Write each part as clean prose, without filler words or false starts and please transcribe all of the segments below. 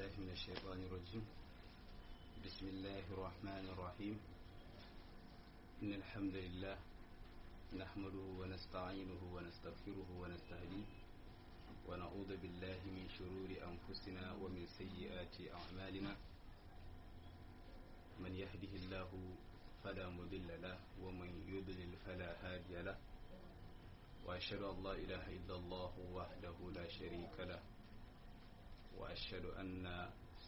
بالله من الشيطان الرجيم. بسم الله الرحمن الرحيم. إن الحمد لله نحمده ونستعينه ونستغفره ونستهديه ونعوذ بالله من شرور أنفسنا ومن سيئات أعمالنا. من يهده الله فلا مضل له ومن يضلل فلا هادي له، وأشهد أن لا إله إلا الله وحده لا شريك له، وأشهد أن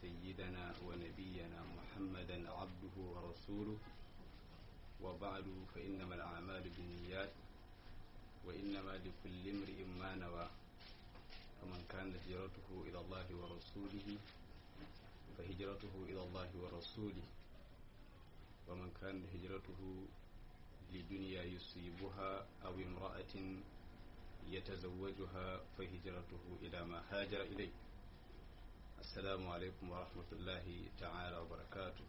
سيدنا ونبينا محمدا عبده ورسوله. وبعد، فإنما الأعمال بالنيات وإنما لكل امرئ ما نوى، فمن كانت هجرته إلى الله ورسوله فهجرته إلى الله ورسوله، ومن كانت هجرته لدنيا يصيبها أو امرأة يتزوجها فهجرته إلى ما هاجر إليه. السلام عليكم ورحمة الله تعالى وبركاته.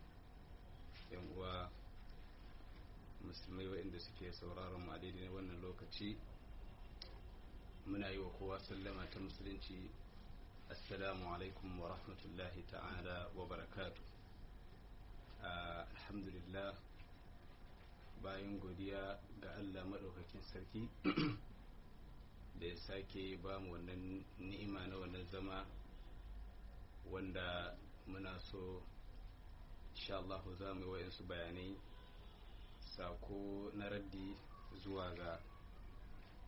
yan uwa musulmai waɗanda suke sauraron mu a daidai wannan lokaci, muna yi wa kowa sallama ta musulunci. Assalamu alaikum wa rahmatullahi ta'ala wa barakatuh. Alhamdulillah, bayan godiya ga Allah maɗaukakin sarki da ya sake ba mu wannan ni'ima na wannan zama, wanda muna so insha Allah za mu yi wa'insu bayanai, sako na raddi zuwa ga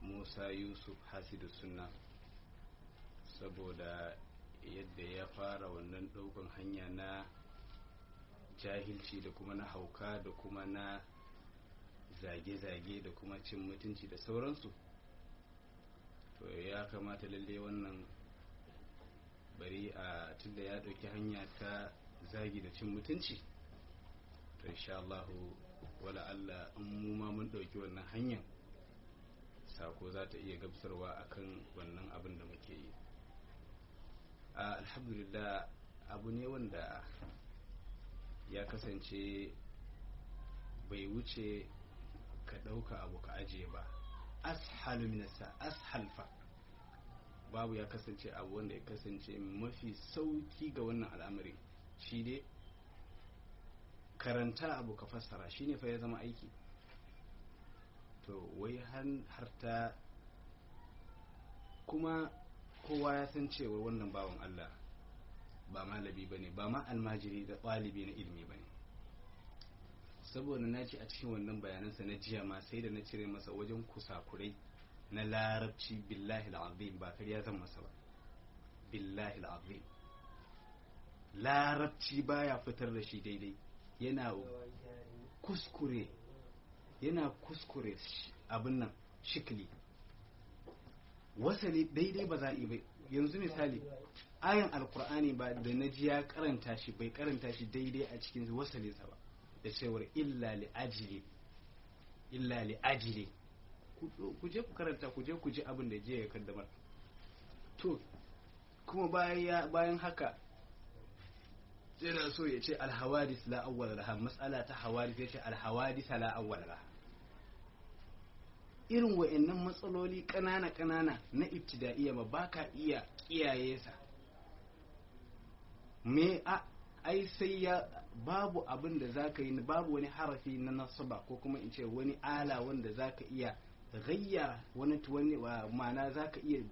Musa Yusuf Hasidu Sunna, saboda yadda ya fara wannan ɗaukan hanya na jahilci da kuma na hauka da kuma na zage-zage da kuma cin mutunci da sauransu. To ya kamata lalle wannan bari a tunda ya ɗauki hanya ta zagi da cin mutunci, to insha Allah wala Allah in mu ma mun ɗauki wannan hanyar, sako za ta iya gamsarwa akan wannan abin da muke yi. Alhamdulillah, abu ne wanda ya kasance bai wuce ka ɗauka abu ka ajiye ba. Ashalu minasa ashal fa, babu ya kasance abu wanda ya kasance mafi sauki ga wannan al'amari shi dai karanta abu ka fassara, shine fa ya zama aiki. to wai har ta kuma kowa ya san cewa wannan bawan Allah ba malami bane, ba ma almajiri da ɗalibi na ilimi bane. saboda na ji a cikin wannan bayanansa na jiya ma sai da na cire masa wajen kusakurai na larabci, billahi al'azim ba kariya zan masa ba, billahi al'azim larabci baya fitar da shi daidai, yana kuskure abin nan shikli, wasali daidai ba za a yi ba. yanzu misali ayan alkur'ani ba da na ji ya karanta shi, bai karanta shi daidai a cikin wasalinsa ba, da cewar illa li ajili. ku je ku karanta, ku je ku ji abin da je ya kaddamar. to kuma bayan haka yana so ya ce alhawadis la awwal laha, mas'ala ta hawadis ya ce alhawadis la awwal laha. irin wa'annan matsaloli kanana na ibtida'iyya ma baka iya kiyaye sa, ai sai ya babu abin da zaka yi, babu wani harafi na nasaba ko kuma in ce wani ala wanda zaka iya gayyara wani ma'ana zaka iya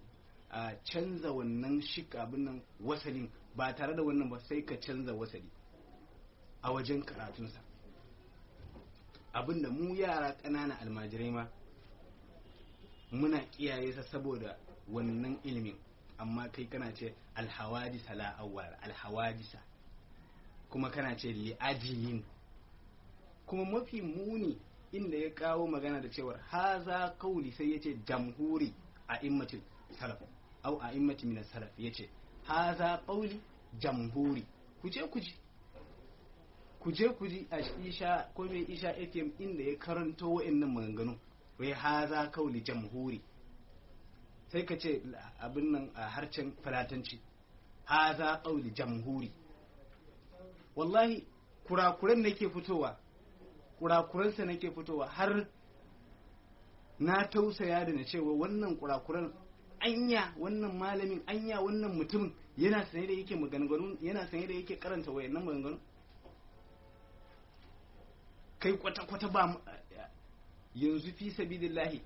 canza wannan abin nan wasalin ba tare da wannan ba, sai ka canza wasali a wajen karatunsa. abinda mu yara ƙanana almajirai ma muna kiyaye sa saboda wannan ilimin, amma kai kana ce alhawadisa la awwal, alhawadisa kuma kana ce li'ajilin. kuma mafi muni inda ya kawo magana da cewar haza kauli, sai yace jamhuri a immatin salaf au a immati min salaf, yace haza kauli jamhuri. kuje kuji a isha ko mai isha FM inda ya karanto wa'annan maganganu, wai haza kauli jamhuri, sai ka ce abin nan a harcen falatanci, haza kauli jamhuri. wallahi kurakuransa nake fitowa har na tausaya da na cewa wannan kurakuran anya wannan malamin, anya wannan mutumin yana sanye da yake maganganu, yana sanye da yake karanta wayannan maganganu. Kai kwata-kwata ba yanzu fi sabilillahi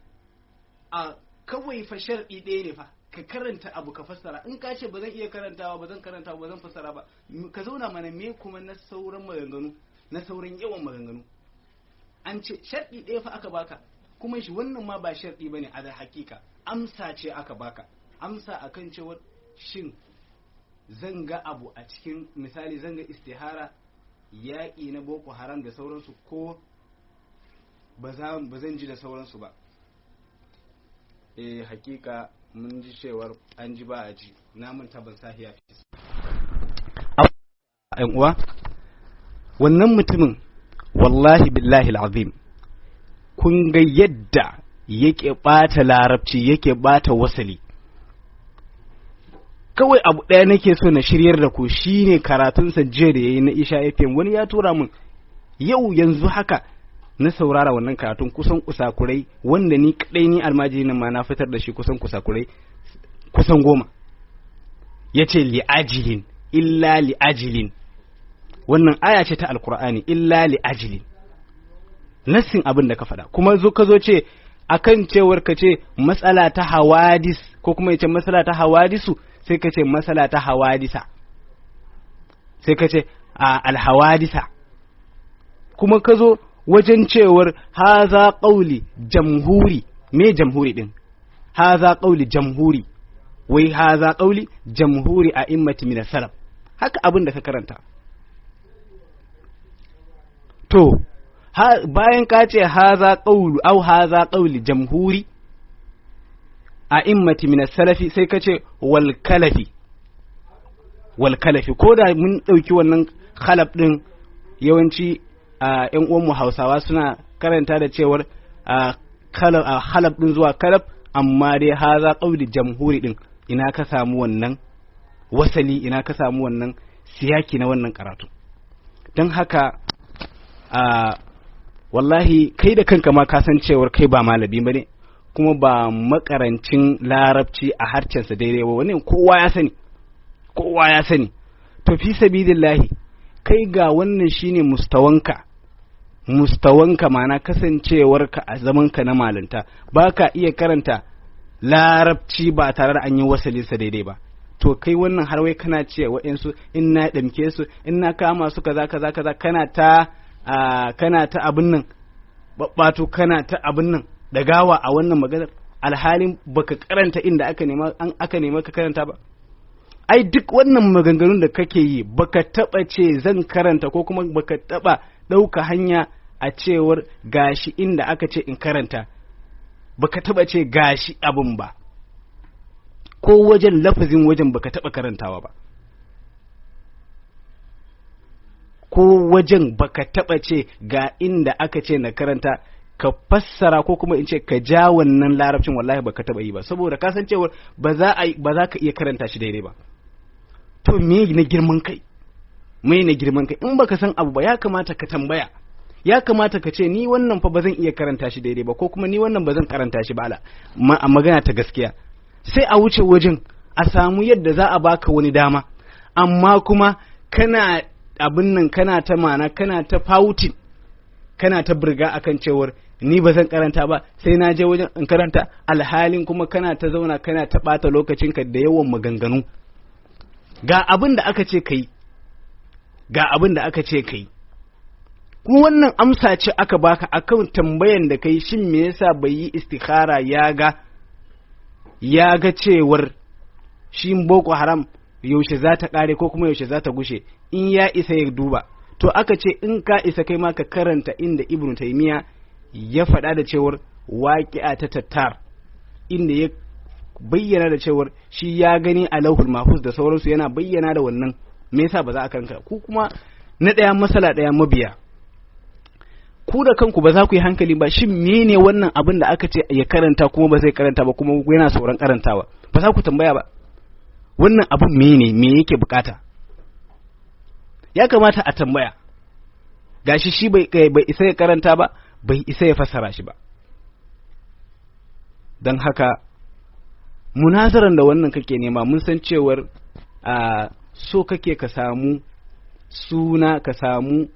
a kawai fa shar'i ɗaya ne fa ka karanta abu ka fassara. In ka ce ba zan iya karantawa ba zan karanta ba zan fassara ba, ka zauna mana me kuma na sauran maganganu, na sauran yawan maganganu. An ce shar'i ɗaya fa aka baka, kuma shi wannan ma ba shar'i bane a da hakika, amsa ce aka baka, amsa akan cewar shin zan ga abu a cikin misali zan ga istihara yaƙi na Boko Haram da sauransu ko ba zan ji da sauransu ba. Hakika mun ji cewar an ji ba a ji, na manta ban sahiya fi ‘yan uwa, wannan mutumin wallahi billahi al'azim kun ga yadda yake ɓata larabci yake ɓata wasali. Kawai abu ɗaya nake so na shiryar da ku shine karatunsa jiya da yayi na Isha FM. Wani ya tura min yau yanzu haka na saurara wannan karatun, kusan kusakurai wanda ni kadai ni almajiri nan ma na fitar da shi kusan kusakurai kusan 10. Yace li'ajilin illa li'ajilin, wannan aya ce ta alkur'ani, illa li'ajilin nassin abin da ka faɗa. Kuma ka zo ce akan cewar ka ce matsala ta hawadis ko kuma yace matsala ta hawadisu, sai ka ce matsala ta hawadisa, sai ka ce alhawadisa. Kuma ka zo wajen cewar haza qauli jamhuri, me jamhuri din? Haza qauli jamhuri, wai haza qauli jamhuri a immati min salaf. Haka abin da ka karanta. To bayan ka ce haza qaulu au haza qauli jamhuri a immati min salafi, sai ka ce wal kalafi, ko da mun ɗauki wannan khalaf ɗin, yawanci ‘yan uwanmu Hausawa suna karanta da cewar khalaf ɗin zuwa kalaf, amma dai haza qauli jamhuri ɗin ina ka samu wannan wasali, ina ka samu wannan siyaki na wannan karatu. Don haka wallahi kai da kanka ma ka san cewar kai ba malami bane, kuma ba makarancin larabci a harcensa daidai ba, wannan kowa ya sani. To fi sabilillahi kai ga wannan shine mustawanka mana kasancewarka a zamanka na malanta, baka iya karanta larabci ba tare da an yi wasalinsa daidai ba. To kai wannan har wai kana ce wa'ansu in na damke su, in na kama su kaza kana ta abin nan babbato, kana ta abin nan dagawa a wannan maganar, alhalin baka karanta inda aka nema ka karanta ba. Ai duk wannan maganganun da kake yi baka taba ce zan karanta, ko kuma baka taba dauka hanya a cewar gashi inda aka ce in karanta, baka taba ce gashi abin ba, ko wajen lafazin wajen baka taba karantawa ba, ko wajen baka taba ce ga inda aka ce na karanta ka fassara, ko kuma in ce ka ja wannan larabcin, wallahi baka taba yi ba, saboda ka san cewa ba za ka iya karanta shi daidai ba. To me na girman kai, in baka san abu ba ya kamata ka tambaya, ya kamata ka ce ni wannan fa ba zan iya karanta shi daidai ba, ko kuma ni wannan ba zan karanta shi ba, a magana ta gaskiya. Sai a wuce wajen a samu yadda za a baka wani dama, amma kuma kana abin nan, kana ta mana, kana ta fautin, kana ta burga akan cewar ni ba zan karanta ba, sai na je wajen in karanta, alhalin kuma kana ta zauna kana ta bata lokacinka da yawan maganganu. Ga abin da aka ce kai, kuma wannan amsa ce aka baka akan tambayan da kai, shin me yasa bai yi istikhara ya ga cewar shi Boko Haram yaushe za ta kare ko kuma yaushe za ta gushe, in ya isa ya duba. To aka ce in ka isa kai ma ka karanta inda Ibn Taymiyyah ya faɗa da cewar waqi'a ta Tattar, inda ya bayyana da cewar shi ya gani a Lauhul Mahfuz da sauransu, yana bayyana da wannan. Me yasa ba za a karanta? Ku kuma na ɗaya masala ɗaya mabiya, ku da kanku ba za ku yi hankali ba, shin mene wannan abin da aka ce ya karanta kuma ba zai karanta ba, kuma yana sauran karantawa, ba za ku tambaya ba wannan abin me yake bukata? Ya kamata a tambaya. Gashi shi bai isa ya karanta ba, bai isa ya fassara shi ba. Don haka munazaran da wannan kake nema, mun san cewar so kake ka samu suna, ka samu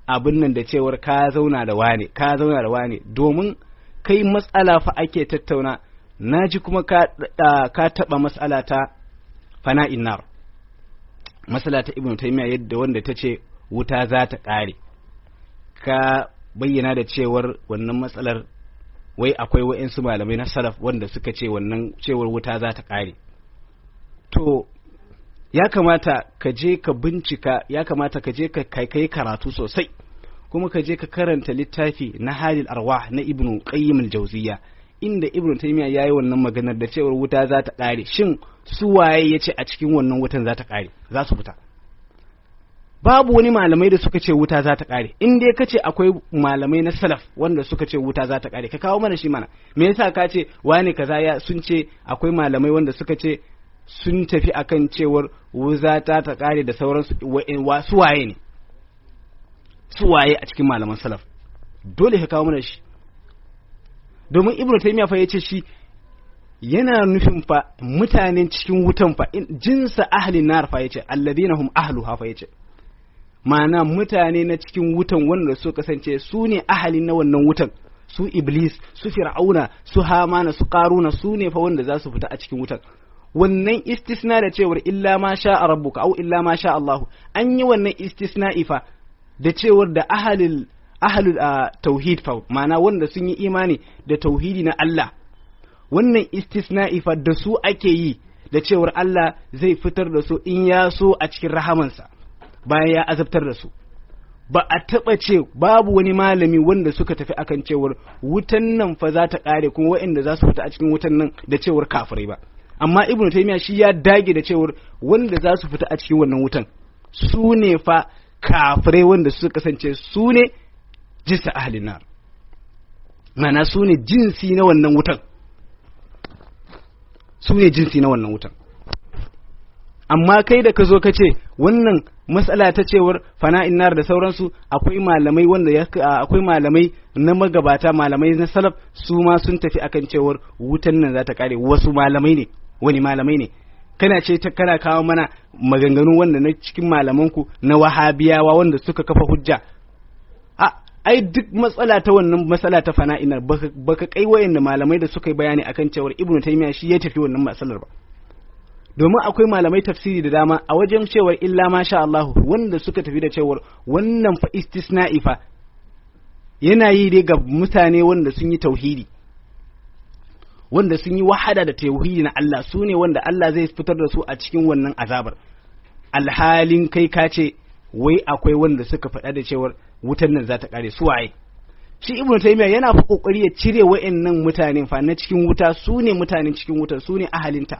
abin nan da cewar ka zauna da wane domin kai matsala fa ake tattauna. Naji kuma ka taɓa matsala ta fana'in nar, matsala ta Ibn Taymiyyah yadda wanda ta ce wuta za ta ƙare, ka bayyana da cewar wannan matsalar wai akwai wa'insu malamai na salaf wanda suka ce wannan cewar wuta za ta ƙare. To ya kamata ka je ka bincika, ya kamata ka je ka kai karatu sosai, kuma ka je ka karanta littafi na Hadil Arwah na Ibn Qayyim al-Jawziyya, inda Ibn Taymiyyah yayi wannan maganar da cewar wuta za ta ƙare. Shin su waye yace a cikin wannan wutan za ta ƙare, za su fita? Babu wani malamai da suka ce wuta za ta ƙare. In dai kace akwai malamai na salaf wanda suka ce wuta za ta ƙare, ka kawo mana shi mana. Me yasa ka ce wani kaza sun ce akwai malamai wanda suka ce sun tafi akan cewar wuta ta ƙare da sauransu? Su waye ne? Su waye a cikin malaman salaf? Dole ka kawo mana shi. Domin Ibn Taymiyyah fa yace shi yana nufin fa mutanen cikin wutan fa jinsa ahli nar fa yace alladhina hum ahluha fa yace, ma'ana mutane na cikin wutan wanda su kasance su ne ahali na wannan wutan, su Iblis, su Fir'auna, su Hamana, su Qaruna, su ne fa wanda za su fita a cikin wutan. Wannan istisna da cewar illa ma sha rabbuka au illa ma sha Allah, an yi wannan istisna'i fa da cewar da ahlul tauhid fa, ma'ana wanda sun yi imani da tauhidi na Allah, wannan istisna'i fa da su ake yi da cewar Allah zai fitar da su in ya so a cikin rahamansa bayan ya azabtar da su. Ba a taɓa ce babu wani malami wanda suka tafi akan cewar wutan nan fa za ta ƙare kuma waɗanda za su fita a cikin wutan nan da cewar kafirai ba. Amma Ibn Taymiyyah shi ya dage da cewar wanda za su fita a cikin wannan wutan su ne fa kafirai wanda suka kasance su ne jinsa ahlin nar, ma'ana su ne jinsi na wannan wutan, su ne jinsi na wannan wutan. Amma kai da ka zo ka ce wannan matsala ta cewar fana'in nar da sauransu, akwai malamai wanda akwai malamai na magabata, malamai na salaf, su ma sun tafi akan cewar wutan nan za ta kare. Wasu malamai ne, wani malamai ne? Kana ce kana kawo mana maganganu wanda na cikin malamanku na wahabiyawa wanda suka kafa hujja. Ai duk matsala ta wannan matsala ta fana'in nar baka kai wayanda malamai da suka yi bayani akan cewar Ibn Taymiyyah shi ya tafi wannan matsalar ba. Domin akwai malamai tafsiri da dama a wajen cewar illa ma sha Allah wanda suka tafi da cewar wannan fa istisna'i fa yana yi dai ga mutane wanda sun yi tauhidi, wanda sun yi wahada da tauhidi na Allah, su ne wanda Allah zai fitar da su a cikin wannan azabar. Alhalin kai ka ce wai akwai wanda suka faɗa da cewar wutan nan za ta ƙare, su waye? Shi Ibn Taymiyyah yana fa kokari ya cire wa'annan mutanen fa na cikin wuta, su ne mutanen cikin wuta, su ne ahalinta.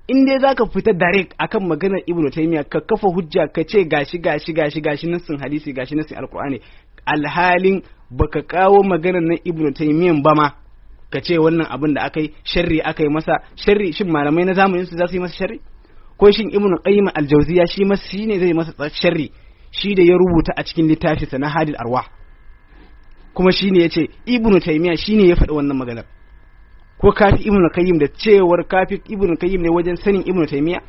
In dai zaka fita direct akan maganar Ibn Taymiyyah ka kafa hujja ka ce gashi nassin hadisi, gashi nassin alqur'ani, alhalin baka kawo maganar nan Ibn Taymiyyah ba ma ka ce wannan abin da akai sharri akai masa sharri. Shin malamai na zamanin su za su yi masa sharri? Ko shin Ibn Qayyim al-Jawziyya shi ne zai masa sharri, shi da ya rubuta a cikin littafinsa na Hadil Arwah, kuma shi ne ya ce Ibn Taymiyyah shi ne ya faɗi wannan maganar? Ko kafi Ibn Qayyim da cewar kafi Ibn Qayyim ne wajen sanin Ibn Taymiyyah?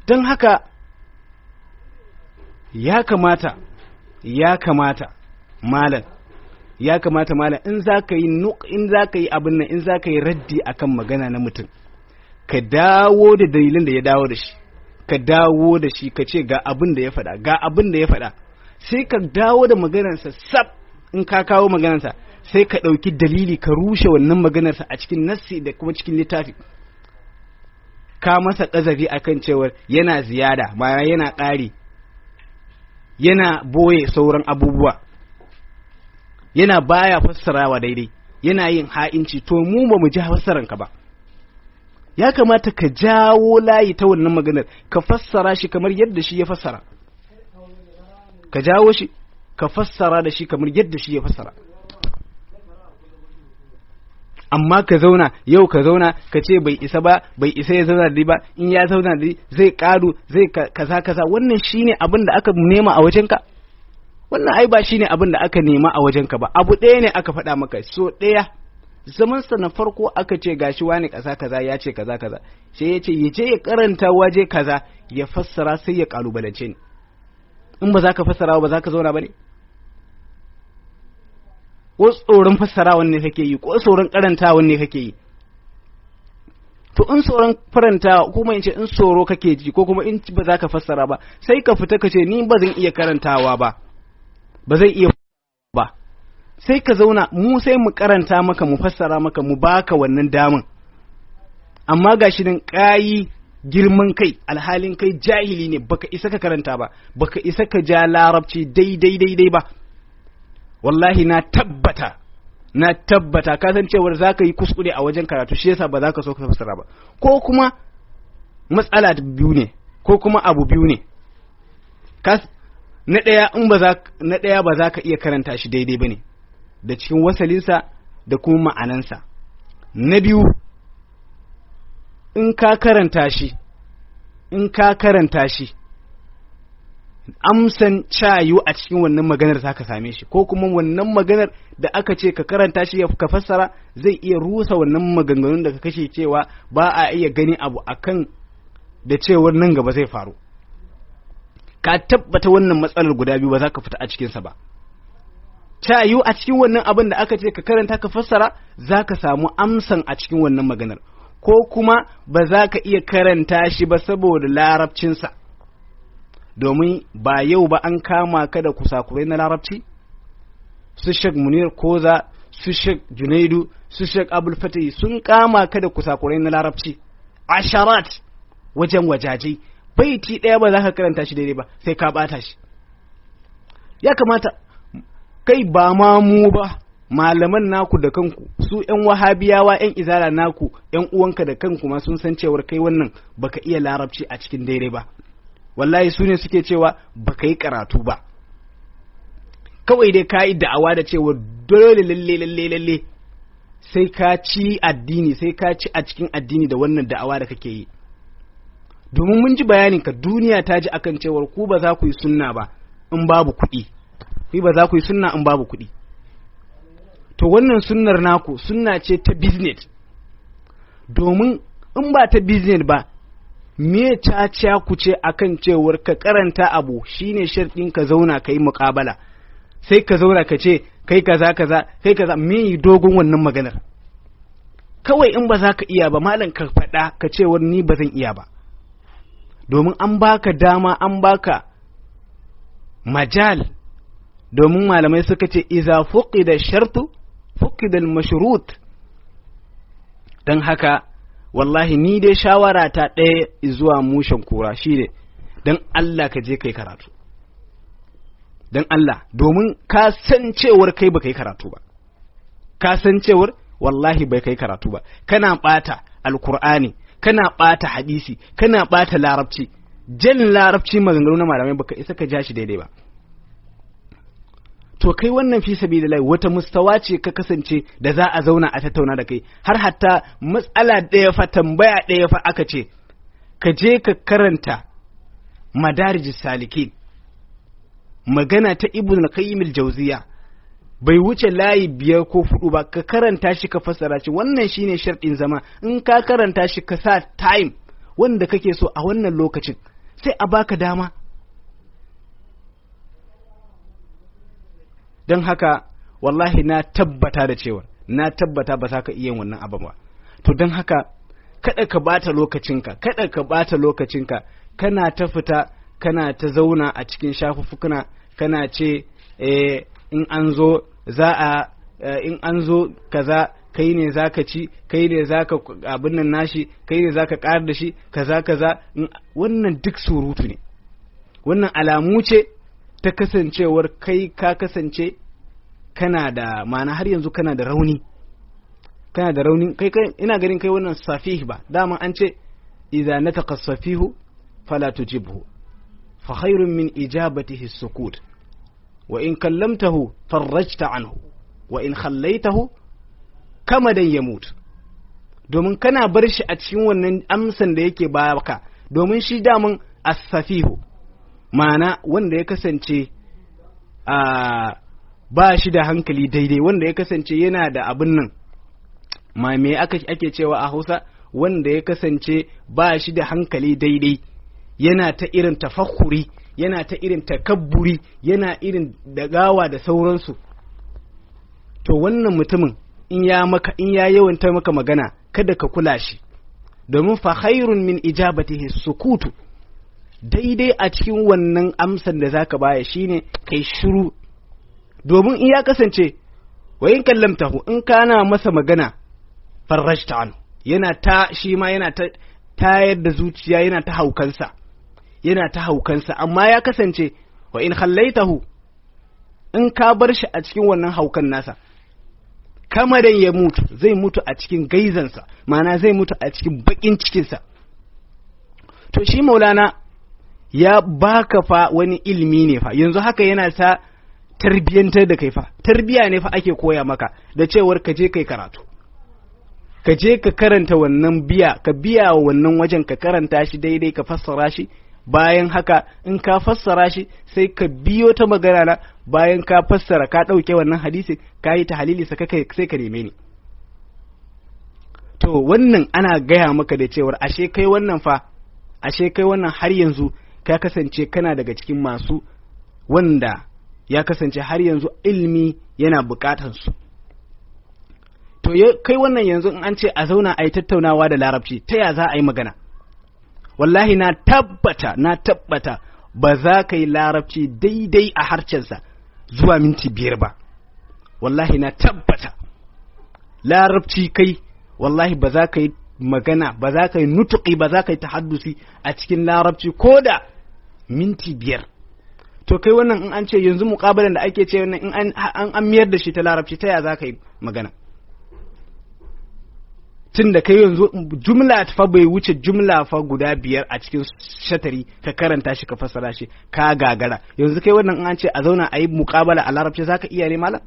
Don haka ya kamata malam in za ka yi abin nan, in za ka yi raddi akan magana na mutum, ka dawo da dalilin da ya dawo da shi, ka dawo da shi ka ce ga abin da ya faɗa, sai ka dawo da maganarsa sab. In ka kawo maganarsa sai ka ɗauki dalili ka rushe wannan maganarsa a cikin nassi da kuma cikin littafi. Ka masa ƙazafi akan cewar yana ziyada, ma'ana yana ƙari, yana boye sauran abubuwa, yana baya fassarawa daidai, yana yin ha'inci. To mu ba mu ji fassaranka ba. Ya kamata ka jawo layi ta wannan maganar, ka fassara shi kamar yadda shi ya fassara, ka jawo shi ka fassara da shi kamar yadda shi ya fassara. Amma ka zauna ka ce bai isa ya zauna da ba, in ya zauna da zai ƙaru zai kaza, wannan shine abin da aka nema a wajenka? Wannan ai ba shine abin da aka nema a wajenka ba. Abu ɗaya ne aka faɗa maka, so ɗaya zamansa na farko aka ce gashi wani kaza kaza ya ce kaza kaza, sai ya ce ya je ya karanta waje kaza ya fassara sai ya kalubalance ni. In ba za ka fassara ba za ka zauna ba ne? Ko tsoron fassarawan ne kake yi, ko tsoron karantawan ne kake yi? To in tsoron farantawa, kuma in ce in tsoro kake ji, ko kuma in ba za ka fassara ba, sai ka fita ka ce ni ba zan iya karantawa ba, ba zai iya ba. Sai ka zauna, mu sai mu karanta maka, mu fassara maka, mu baka wannan daman. Amma gashi nan kayi girman kai, alhalin kai jahili ne, baka isa ka karanta ba, baka isa ka ja larabci daidai ba. Wallahi na tabbata ka san cewar za ka yi kuskure a wajen karatu, shi yasa ba za ka so ka fassara ba. Ko kuma matsala biyu ne, ko kuma abu biyu ne. Na ɗaya ba za ka iya karanta shi daidai ba ne, da cikin wasalinsa da kuma ma'anansa. Na biyu, in ka karanta shi amsan cayu a cikin wannan maganar za ka same shi, ko kuma wannan maganar da aka ce ka karanta shi ka fassara zai iya rusa wannan maganganun da ka kashe cewa ba a iya gani abu akan da cewar nan gaba zai faru. Ka tabbata wannan matsalar guda biyu ba za ka fita a cikinsa ba. Cayu a cikin wannan abin da aka ce ka karanta ka fassara za ka samu amsan a cikin wannan maganar, ko kuma ba za ka iya karanta shi ba saboda larabcinsa. Domin ba yau ba an kama ka da kusakurai na larabci, su Sheikh Munir Koza, su Sheikh Junaidu, su Sheikh Abul Fatih sun kama ka da kusakurai na larabci, asharat wajen wajaje, baiti ɗaya ba za ka karanta shi daidai ba sai ka bata shi. Ya kamata kai ba ma mu ba, malaman naku da kanku, su ƴan wahabiyawa, ƴan izala naku, ƴan uwanka da kanku ma sun san cewar kai wannan baka iya larabci a cikin daidai ba. Wallahi su ne suke cewa baka yi karatu ba, kawai dai ka yi da'awa da cewa dole lalle sai ka ci addini, sai ka ci a cikin addini da wannan da'awa da kake yi. Domin mun ji bayanin ka, duniya ta ji akan cewar ku ba za ku yi sunna ba in babu kuɗi, ku ba za ku yi sunna in babu kuɗi. To wannan sunnar naku sunna ce ta business, domin in ba ta business ba, me caca ku ce akan cewar ka karanta abu shine sharɗin ka zauna ka yi muƙabala, sai ka zauna ka ce kai kaza kai kaza, me yi dogon wannan maganar? Kawai in ba za ka iya ba malam ka faɗa ka cewar ni ba zan iya ba, domin an baka dama, an baka majal, domin malamai suka ce iza fuqida shartu fuqida al-mashrut. Dan haka wallahi ni dai shawara ta ɗaya zuwa mushen kura shine dan Allah ka je kai karatu, dan Allah, domin ka san cewar kai baka yi karatu ba, ka san cewar wallahi bai kai karatu ba, kana bata alkur'ani, kana bata hadisi, kana bata larabci, jan larabci maganganu na malamai baka isa ka ja shi daidai ba. To kai wannan fi sabilillah wata mustawa ce ka kasance da za a zauna a tattauna da kai, har hatta matsala ɗaya fa, tambaya ɗaya fa aka ce ka je ka karanta madarijus salikin, magana ta Ibn al-Qayyim al-Jawziyya, bai wuce layi 5 ko 4 ba, ka karanta shi ka fassara shi. Wannan shine sharɗin zama, in ka karanta shi ka sa time wanda kake so a wannan lokacin sai a baka dama. Don haka wallahi na tabbata da cewa ba za ka iya wannan abin ba. To don haka kada ka bata lokacinka, kana ta fita, kana ta zauna a cikin shafuffukuna, kana ce in an zo kaza kai ne zaka ci, kai ne zaka abin nan nashi, kai ne zaka ƙara da shi kaza, wannan duk surutu ne. Wannan alamu ce ta kasancewar kai ka kasance kana da ma'ana, har yanzu kana da rauni, kai ina ganin kai wannan safih ba. Dama an ce idza nataqa safihu fala tujibhu fa khairun min ijabatihi as-sukut wa in kallamtahu farajta anhu wa in khallaitahu kama dan yamut. Domin kana bar shi a cikin wannan amsan da yake baka, domin shi daman as-safihu ma'ana wanda ya kasance ba shi da hankali daidai, wanda ya kasance yana da abin nan, me ake cewa a Hausa, wanda ya kasance ba shi da hankali daidai, yana ta irin tafakkuri, yana ta irin takabburi, yana irin dagawa da sauransu. To wannan mutumin in ya yawanta maka magana kada ka kula shi, domin fa khairun min ijabatihi sukutu, daidai a cikin wannan amsan da zaka baya shine kai shiru. Domin in ya kasance wa in kallamtahu, in kana masa magana farrajta an, yana ta shi ma yana ta tayar da zuciya, yana ta haukansa, amma ya kasance wa in khallaitahu, in ka bar shi a cikin wannan haukan nasa, kamadan ya mutu, zai mutu a cikin gaizansa, ma'ana zai mutu a cikin bakin cikinsa. To shi Maulana ya baka fa wani ilimi ne fa, yanzu haka yana ta tarbiyantar da kai fa, tarbiya ne fa ake koya maka da cewar ka je kai karatu, ka je ka karanta wannan ka biya wa wannan wajen, ka karanta shi daidai, ka fassara shi. Bayan haka in ka fassara shi sai ka biyo ta magana na, bayan ka fassara ka ɗauke wannan hadisi ka yi ta halili sai ka neme ni. To wannan ana gaya maka da cewar ashe kai wannan har yanzu ka kasance kana daga cikin masu wanda ya kasance har yanzu ilimi yana bukatansu. To kai wannan yanzu in an ce a zauna a yi tattaunawa da larabci, ta ya za a yi magana? Wallahi na tabbata ba za ka yi larabci daidai a harcensa zuwa minti 5 ba. Wallahi na tabbata larabci kai, wallahi ba za ka yi magana, ba za ka yi nutuki, ba za ka yi tahaddusi a cikin larabci ko da minti 5. To kai wannan in an ce yanzu muƙabalan da ake ce wannan in an miyar da shi ta larabci, ta ya za ka yi magana? Tun da kai yanzu jumla fa bai wuce jumla fa guda 5 a cikin shatari ka karanta shi ka fassara shi ka gagara. Yanzu kai wannan in an ce a zauna a yi muƙabala a larabci, za ka iya ne malam?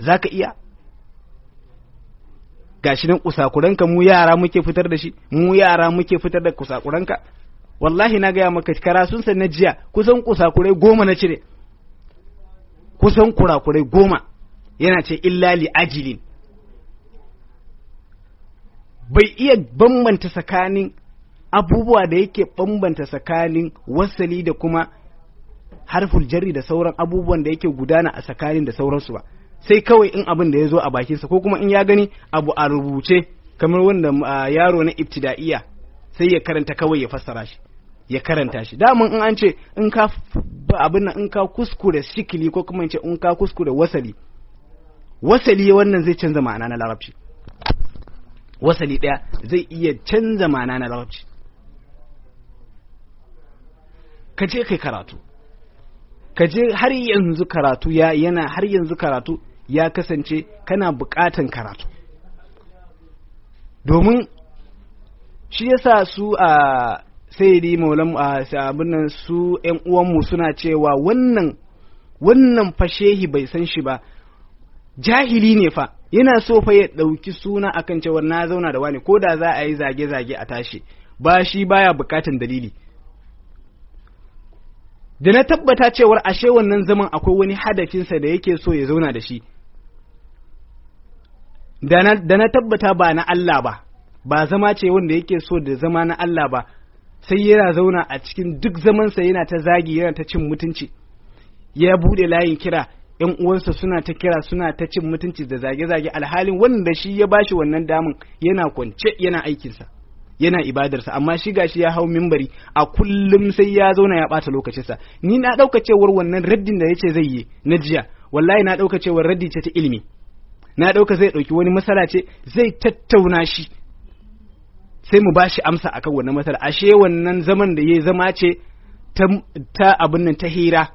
Za ka iya? Gashi nan kusakuranka mu yara muke fitar da shi, mu yara muke fitar da kusakuranka. Wallahi na gaya maka karatunsa na jiya kusan kusakurai 10 na cire, kusan kurakurai 10 yana ce illa li ajilin. Bai iya bambanta tsakanin abubuwa da yake bambanta tsakanin wasali da kuma harful jarri da sauran abubuwan da yake gudana a tsakanin da sauransu ba, sai kawai in abin da ya zo a bakinsa ko kuma in ya gani abu a rubuce kamar wanda yaro na ibtida'iya sai ya karanta kawai ya fassara shi, ya karanta shi. Daman in an ce in ka abin nan, in ka kuskure shikili ko kuma in ce in ka kuskure wasali wannan zai canza ma'ana na larabci. Wasali ɗaya zai iya canza ma'ana na larabci. Ka je kai karatu, ka je har yanzu karatu ya kasance kana buƙatan karatu, domin shi yasa su a sayyidi maulam abin nan su ƴan uwanmu suna cewa wannan fashehi bai san shi ba, jahili ne fa, yana so fa ya ɗauki suna akan cewa na zauna da wani, ko da za a yi zage-zage a tashi, ba shi baya buƙatan dalili. Da na tabbata cewar ashe wannan zaman akwai wani hadafinsa da yake so ya zauna da shi, da na tabbata ba na Allah ba zama ce wanda yake so da zama na Allah ba, sai yana zauna a cikin duk zamansa yana ta zagi, yana ta cin mutunci, ya bude layin kira, ‘yan uwansa suna ta kira, suna ta cin mutunci da zage-zage, alhalin wanda shi ya bashi wannan damun yana kwance, yana aikinsa, yana ibadarsa, amma shi gashi ya hau mimbari a kullum sai ya zauna ya ɓata lokacinsa. Ni na ɗauka cewar wannan raddin da yace zai yi na jiya, wallahi na ɗauka cewar raddi ce ta ilimi, na ɗauka zai ɗauki wani masala ce zai tattauna shi, sai mu bashi amsa akan wannan masala. Ashe wannan zaman da yayi zama ce ta abin nan, ta hira,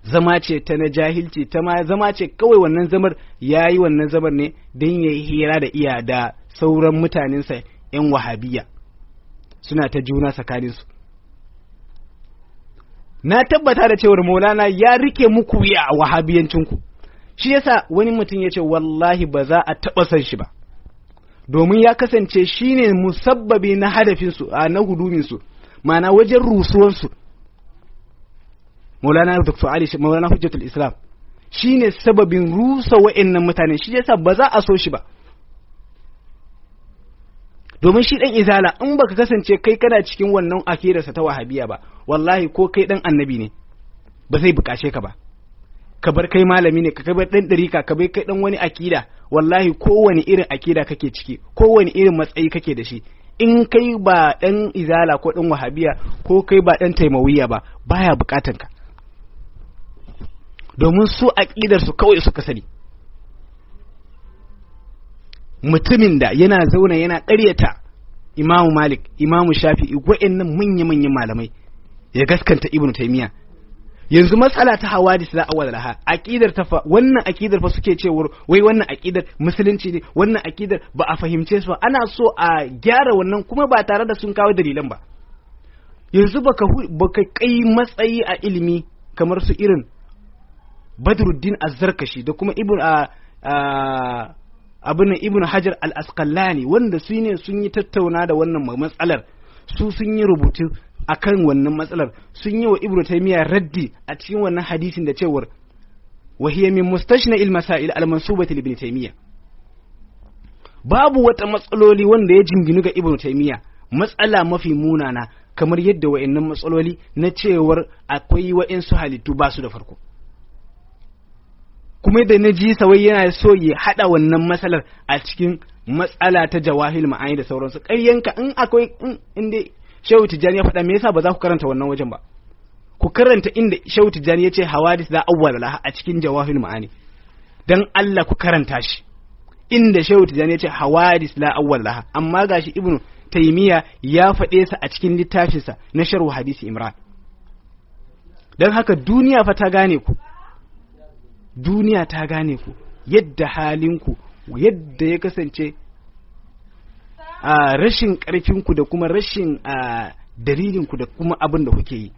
zama ce ta na jahilci, zama ce kawai wannan zamar yayi wannan zamar ne don yayi hira da da sauran mutanensa ‘yan wahabiyya, suna ta juna tsakaninsu. Na tabbata da cewar Maulana ya rike muku wuya a wahabiyancinku, shi yasa wani mutum ya ce wallahi ba za a taɓa san shi ba, domin ya kasance shi ne musabbabi na hadafinsu, na huduminsu, ma'ana wajen rusuwansu. Maulana Dr. Ali, Maulana Hujjatul Islam, shine sababin rusa wa'annan mutane, shi yasa ba za a so shi ba. Domin shi dan izala in baka kasance kai kana cikin wannan akidarsa ta wahabiya ba, wallahi ko kai dan annabi ne ba zai bukace ka ba. Ka bar kai malami ne, ka bar dan dariƙa, ka bar kai dan wani akida, wallahi kowane irin akida kake ciki, kowane irin matsayi kake da shi, in kai ba dan izala ko dan wahabiya ko kai ba dan taimawiya ba, baya bukatan ka. Domin su akidar su kawai suka sani. Mutumin da yana zauna yana ƙaryata Imamu Malik, Imamu Shafi'i, wa'annan manya-manyan malamai, ya gaskanta Ibn Taymiyyah. Yanzu matsala ta hawadis la awwal laha, aqidar ta fa, wannan aqidar fa suke cewa wai wannan aqidar musulunci ne, wannan aqidar ba a fahimce su ba, ana so a gyara wannan kuma ba tare da sun kawo dalilan ba. Yanzu baka kai matsayi a ilimi kamar su irin Badruddin Az-Zarkashi da kuma Ibn Hajar Al-Asqalani, wanda su ne sun yi tattauna da wannan matsalar, su sun yi rubutu akan wannan matsalar, sun yi wa Ibn Taymiyyah raddi a cikin wannan hadisin da cewar wa hiya min mustashna al-masail al-mansubati li Ibn Taymiyyah. Babu wata matsaloli wanda ya jinginu ga Ibn Taymiyyah matsala mafi munana kamar yadda wa'annan matsaloli na cewar akwai wa'insu halittu ba su da farko. Kuma da na ji sawai yana so ya hada wannan matsalar a cikin matsala ta jawahil ma'ani da sauransu. Ƙaryanka in akwai inda Shehu Tijjani ya faɗa, me yasa ba za ku karanta wannan wajen ba? Ku karanta inda Shehu Tijjani ya ce hawadis la awwal laha a cikin jawahil ma'ani. Dan Allah ku karanta shi. Inda Shehu Tijjani ya ce hawadis la awwal laha, amma gashi Ibn Taymiyyah ya faɗe sa a cikin littafinsa na Sharh Hadisi Imran. Dan haka duniya fa ta gane ku. Duniya ta gane ku, yadda halinku, yadda ya kasance a rashin ƙarfinku da kuma rashin dalilinku da kuma abin da kuke yi.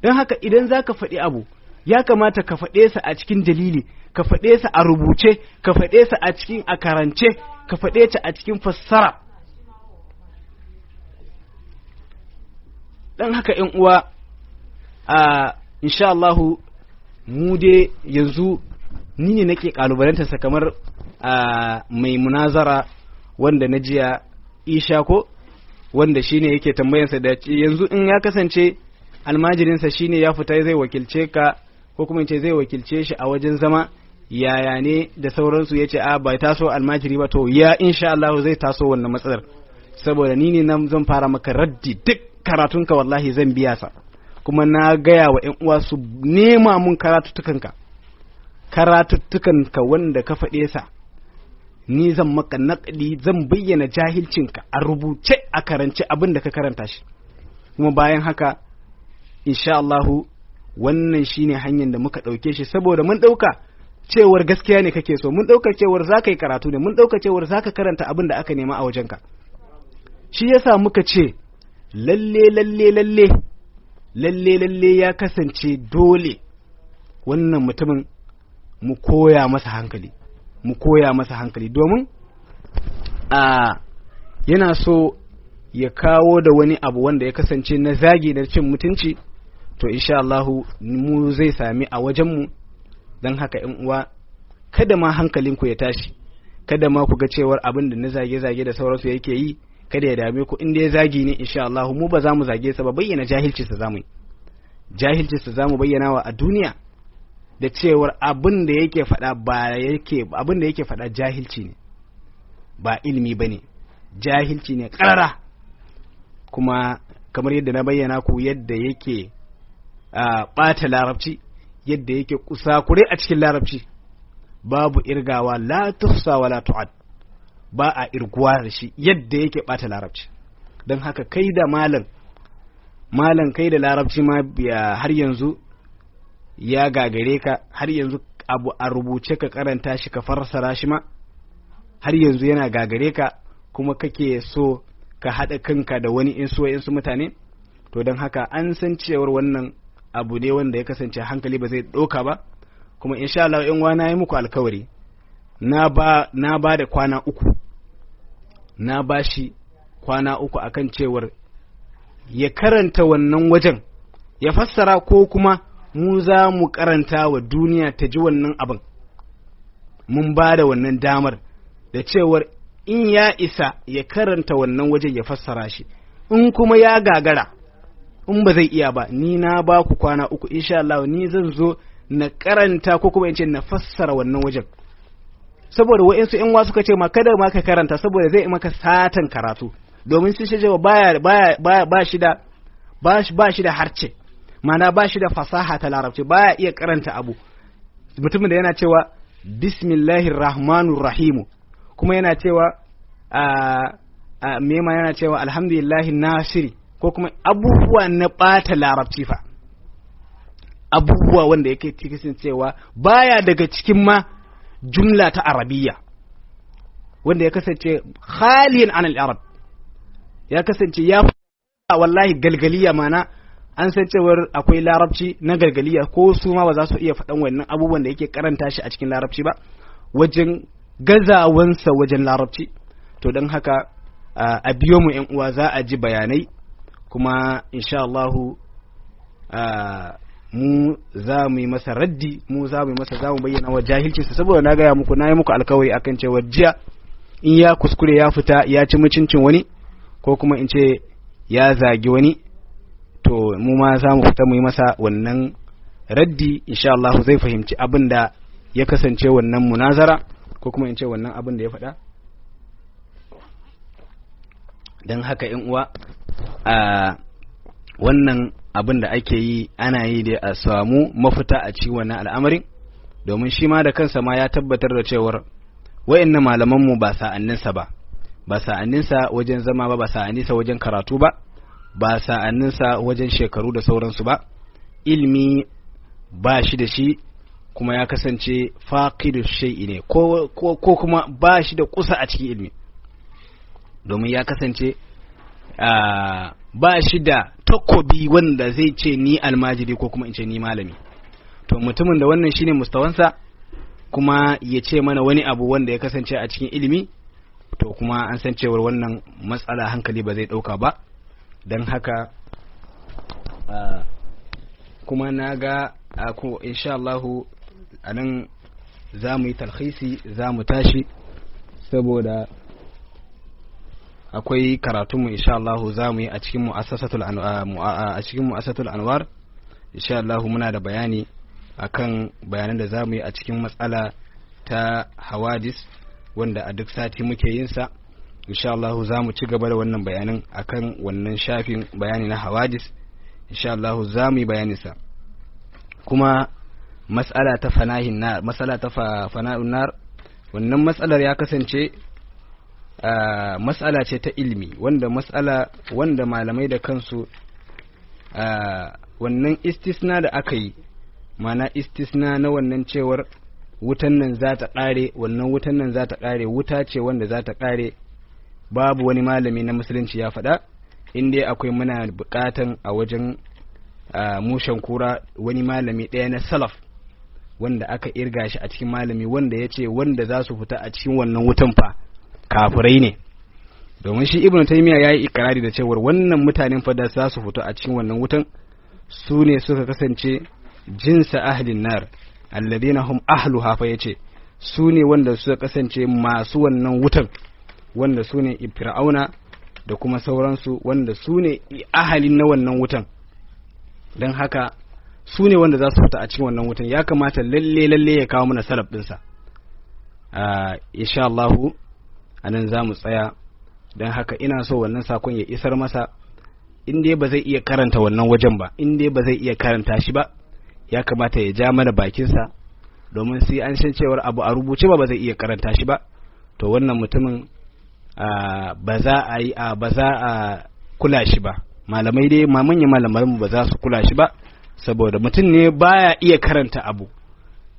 Don haka idan za ka faɗi abu, ya kamata ka faɗe sa a cikin dalili, ka faɗe sa a rubuce, ka faɗe sa a cikin a karance, ka faɗe sa a cikin fassara. Don haka ‘yan uwa, insha Allahu, mu dai yanzu ni ne nake kalubalantarsa kamar mai munazara wanda na jiya Isha ko wanda shine yake tambayarsa da yanzu in ya kasance almajirinsa shine ya fita zai wakilce ka ko kuma ce zai wakilce shi a wajen zama, yaya ne da sauransu, ya ce a bai taso almajiri ba, to ya insha Allah zai taso wannan matsalar, saboda ni ne nan zan fara maka raddi, duk karatunka wallahi zan biya sa, kuma na gaya wa ‘yan uwa su nema mun karatuttukanka wanda ka faɗe sa, ni zan maka naƙadi, zan bayyana jahilcinka a rubuce a karance abin da ka karanta shi. Kuma bayan haka insha Allahu wannan shine hanyar da muka ɗauke shi, saboda mun ɗauka cewar gaskiya ne kake so, mun ɗauka cewar za ka yi karatu ne, mun ɗauka cewar za ka karanta abin da aka nema a wajenka. Shi yasa muka ce lalle ya kasance dole wannan mutumin mu koya masa hankali domin yana so ya kawo da wani abu wanda ya kasance na zagi da cin mutunci, to insha Allahu mu zai sami a wajenmu. Don haka ‘yan uwa, kada ma hankalinku ya tashi, kada ma ku ga cewar abin da na zage-zage da sauransu yake yi kada ya dame ku. Inda ya zagi ne insha Allahu mu ba za mu zage sa ba, bayyana jahilcinsa za mu bayyana wa a duniya da cewar abin da yake faɗa jahilci ne, ba ilimi bane, jahilci ne ƙarara. Kuma kamar yadda na bayyana ku yadda yake ɓata larabci, yadda yake kusakure a cikin larabci, babu irgawa, la tuhsa wa la tu'ad, ba a irguwa da shi yadda yake ɓata larabci. Don haka kai da malam kai da larabci ma har yanzu ya gagare ka, har yanzu abu a rubuce ka karanta shi ka fassara shi ma har yanzu yana gagare ka, kuma kake so ka haɗa kanka da wani insu mutane. To don haka an san cewar wannan abu ne wanda ya kasance hankali ba zai ɗauka ba, kuma insha Allah in wana yi muku alkawari, na ba da kwana uku, na ba shi kwana uku akan cewar ya karanta wannan wajen ya fassara, ko kuma mu za mu karanta wa duniya ta ji wannan abin, mun ba da wannan damar da cewar in ya isa ya karanta wannan wajen ya fassara shi, in kuma ya gagara, in ba zai iya ba, ni na ba ku kwana 3 insha Allah ni zan zo na karanta ko kuma in ce na fassara wannan wajen. Saboda wa'insu ƴan wasu suka ce ma kada ma ka karanta saboda zai maka satan karatu, domin sun ce ba shi da harce, mana ba shi da fasaha ta larabci, baya iya karanta abu. Mutumin da yana cewa bismillahir rahmanir rahim, kuma yana cewa mema yana cewa alhamdulillahi nasiri, ko kuma abubuwa na bata larabci fa, abubuwa wanda yake cikin cewa baya daga cikin ma jumla ta arabiyya, wanda ya kasance khaliyan an al-arab, ya kasance ya wallahi galgaliya, mana an san cewar akwai larabci na galgaliya, ko su ma ba za su iya faɗan wannan abubuwan da yake karanta shi a cikin larabci ba, wajen gazawansa wajen larabci. To don haka a biyo mu ƴan uwa, za a ji bayanai, kuma insha Allahu mu za mu yi masa raddi, za mu bayyana wa jahilcinsa, saboda na gaya muku, na yi muku alkawari akan cewa jiya in ya kuskure ya fita ya ci mutuncin wani, ko kuma in ce ya zagi wani, to mu ma za mu fita mu yi masa wannan raddi, insha Allah zai fahimci abin da ya kasance wannan munazara, ko kuma in ce wannan abin da ya faɗa. Don haka ƴan uwa, wannan abin da ake yi ana yi da a samu mafita a cikin wannan al'amarin, domin shi ma da kansa ma ya tabbatar da cewar wa'annan malamanmu ba sa'anninsa ba sa'anninsa wajen zama ba sa'anninsa wajen karatu ba sa'anninsa wajen shekaru da sauransu ba, ilmi ba shi da shi, kuma ya kasance faqidu shay'i ne, ko kuma ba shi da kusa a cikin ilmi, domin ya kasance ba shi da takobi wanda zai ce ni almajiri ko kuma in ce ni malami. To mutumin da wannan shine mustawansa, kuma ya ce mana wani abu wanda ya kasance a cikin ilimi, to kuma an san cewar wannan matsala hankali ba zai dauka ba. Don haka kuma na ga ko insha Allahu anan za mu yi talhisi, za mu tashi, saboda akwai karatunmu insha Allahu za mu yi a cikin mu'assasatul anwar. Insha Allahu muna da bayani akan bayanan da za mu yi a cikin matsala ta hawadis, wanda a duk sati muke yin sa. Insha Allahu za mu ci gaba da wannan bayanin akan wannan shafin bayani na hawadis. Insha Allahu za mu yi bayanin sa. Kuma matsala ta fana'un nar, wannan matsalar ya kasance matsala ce ta ilmi, wanda malamai da kansu wannan istisna da aka yi, mana istisna na wannan cewar wutan nan za ta ƙare, wannan wutan nan za ta ƙare, wuta ce wanda za ta ƙare, babu wani malami na musulunci ya faɗa. In dai akwai, muna buƙatan a wajen mushen kura wani malami ɗaya na salaf wanda aka irga shi a cikin malami wanda ya ce wanda za su fita a cikin wannan wutan fa kafirai ne, domin shi ibnu taymiya yayi ikrari da cewar wannan mutanen fa da za su fito a cikin wannan wutan su ne suka kasance jinsa ahlin nar alladhina hum ahluha, fa yace su ne wanda suka kasance masu wannan wutan, wanda su ne fir'auna da kuma sauransu, wanda su ne ahalin na wannan wutan. Don haka su ne wanda za su fita a cikin wannan wutan. Ya kamata lalle ya kawo mana salaf ɗinsa. Insha Allahu anan za mu tsaya. Don haka ina so wannan sakon ya isar masa, in dai ba zai iya karanta wannan wajen ba, in dai ba zai iya karanta shi ba, ya kamata ya ja mana bakinsa, domin sai an san cewar abu a rubuce ba zai iya karanta shi ba, to wannan mutumin ba za a kula shi ba. Malamai dai manyan malamanmu ba za su kula shi ba, saboda mutum ne baya iya karanta abu,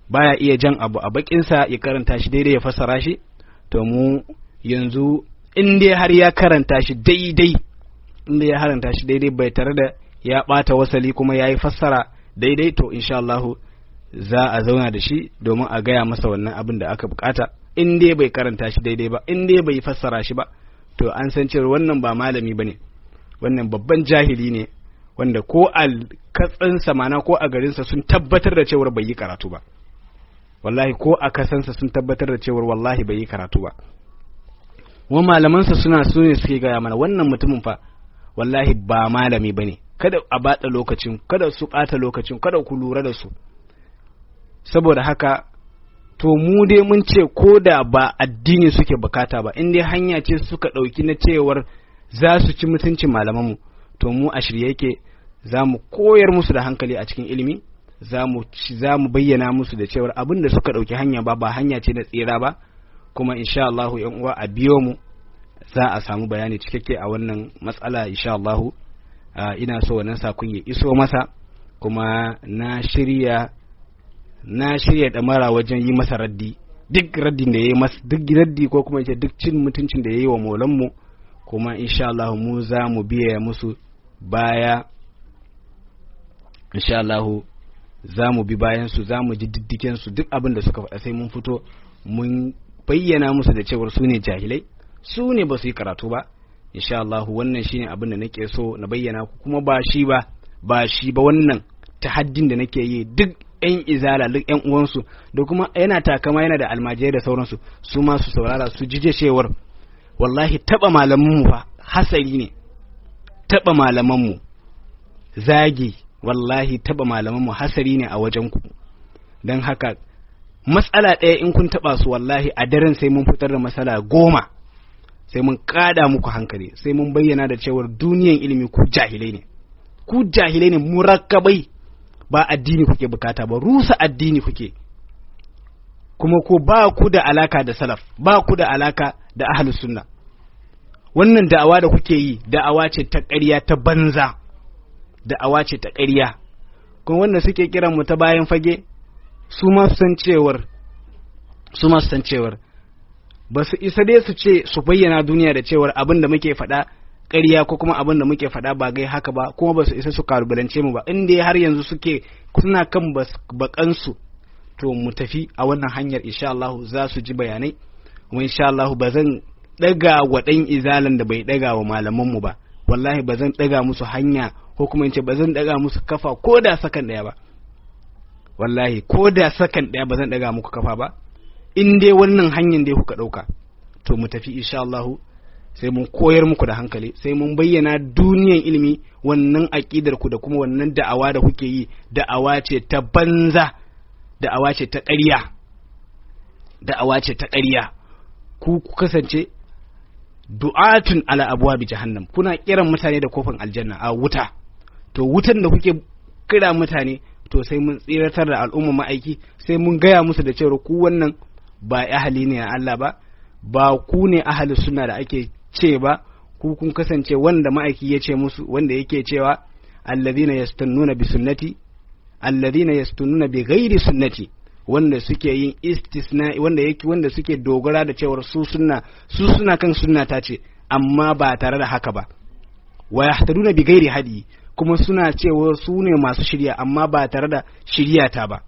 baya iya jan abu a bakinsa ya karanta shi daidai ya fassara shi. To mu yanzu in dai har ya karanta shi daidai, in dai ya karanta shi daidai bai tare da ya bata wasali kuma ya yi fassara daidai, to insha Allah za a zauna da shi domin a gaya masa wannan abin da aka bukata. In dai bai karanta shi daidai ba, in dai bai fassara shi ba, to an san cewa wannan ba malami bane, wannan babban jahili ne, wanda ko a katsansa mana ko a garinsa sun tabbatar da cewar bai yi karatu ba, wallahi ko a kasansa sun tabbatar da cewar wallahi bai yi karatu ba. Wa malamansa suna so ne suke gaya mana wannan mutumin fa wallahi ba malami bane, kada a bata lokacin, kada su bata lokacin, kada ku lura da su. Saboda haka to mu dai mun ce ko da ba addini suke bukata ba, in dai hanya ce suka ɗauki na cewar za su ci mutuncin malamanmu, to mu a shirye yake za mu koyar musu da hankali a cikin ilimi, za mu bayyana musu da cewar abin da suka ɗauki hanya ba hanya ce na tsira ba, kuma insha Allah yan uwa a biyo mu za a samu bayani cikakke a wannan matsala insha Allah. Ina so wannan sakon ya iso masa, kuma na shirya damara wajen yi masa raddi, duk raddin da ya yi masa, duk raddi ko kuma duk cin mutuncin da ya yi wa maulanmu, kuma insha Allah mu za mu biya musu baya, insha Allah za mu bi bayan su, za mu ji diddiken su, duk abin da suka faɗa sai mun fito mun bayyana musu da cewar su ne jahilai, su ne ba su yi karatu ba. Insha Allah wannan shine abin da nake so na bayyana ku, kuma ba shi ba wannan tahaddin da nake yi, duk ƴan izala, duk ƴan uwansu da kuma yana takama yana da almajirai da sauransu, su ma su saurara su jije cewar wallahi taba malaman mu fa hasari ne, taba malaman mu zagi, wallahi taba malaman mu hasari ne a wajen ku. Dan haka matsala ɗaya in kun taba su wallahi a daren sai mun fitar da matsala 10, sai mun kada muku hankali, sai mun bayyana da cewar duniyan ilimi ku jahilai ne murakkabai, ba addini kuke bukata ba, rusa addini kuke, kuma ko ba ku da alaka da salaf, ba ku da alaka da ahlus sunna. Wannan da'awa da kuke yi da'awa ce ta ƙarya, ta banza, da'awa ce ta ƙarya. Kuma wanda suke kiran mu ta bayan fage su ma su san cewar ba su isa dai su ce su bayyana duniya da cewar abin da muke faɗa ƙarya ko kuma abin da muke faɗa ba gai haka ba, kuma ba su isa su kalubalance mu ba. In dai har yanzu suna kan bakansu, to mu tafi a wannan hanyar insha Allah za su ji bayanai, kuma insha Allah ba zan daga wa dan izalan da bai daga wa malaman mu ba, wallahi ba zan daga musu hanya ko kuma in ce ba zan daga musu kafa ko da sakan daya ba, wallahi ko da sakan daya ba zan daga muku kafa ba. In dai wannan hanyar da kuka dauka, to mu tafi insha Allah, sai mun koyar muku da hankali, sai mun bayyana duniyan ilimi wannan aqidar ku da kuma wannan da'awa da kuke yi da'awa ce ta banza, da'awa ce ta ƙarya, ku kasance du'atun ala abwabi jahannam, kuna kiran mutane da kofin aljanna a wuta. To wutan da kuke kira mutane, to sai mun tsiratar da al'umma ma'aiki, sai mun gaya musu da cewa ku wannan ba ahli ne a Allah ba ku ne ahli sunna da ake ce ba, ku kun kasance wanda ma'aiki ya ce musu, wanda yake cewa alladhina yastannuna bi sunnati, alladhina yastannuna bi ghairi sunnati, wanda suke yin istisna, wanda suke dogara da cewar su suna kan sunna ta ce, amma ba tare da haka ba. Wa yahtaduna bi ghairi hadi, kuma suna cewa su ne masu shirya amma ba tare da shiryata ba.